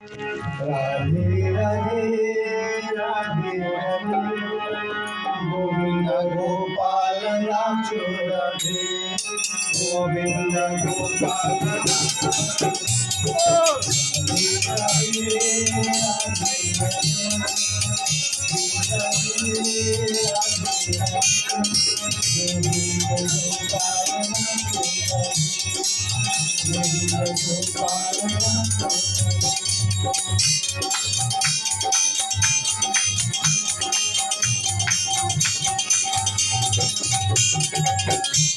राधे राधे राधे राधे गोविंद गोपाल नाचो राधे गोविंद गोपाल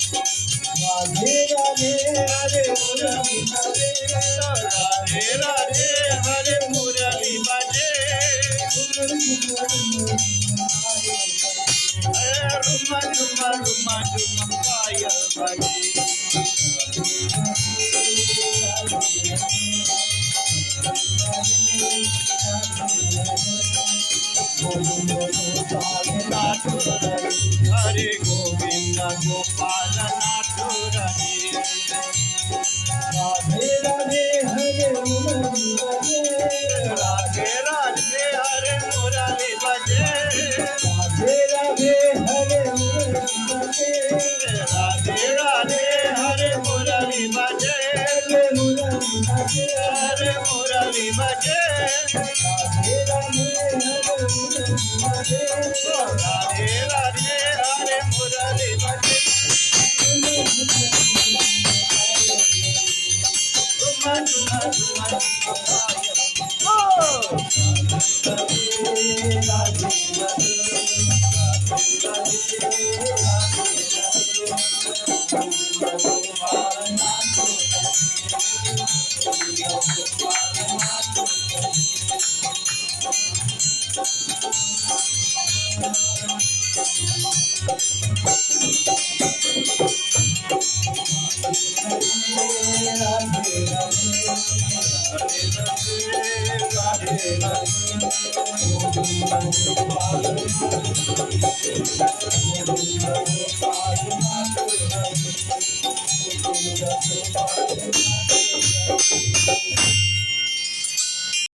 राधे राधे राधे मुरली बाजे राधे राधे हरे मुरली बाजे रुमा रुमा रुमा रुमा पायल बाजे हरे गोविंद गोपाल नाथ राधे राधे हरे मुरली बजे राधे राधे हरे मुरली बजे राधे राधे हरे मुरली बजे राधे राधे हरे मुरली बजे हरे मुरली बजे राधे राधे हरे मुरली बजे राधे राधे हरे मुरली बजे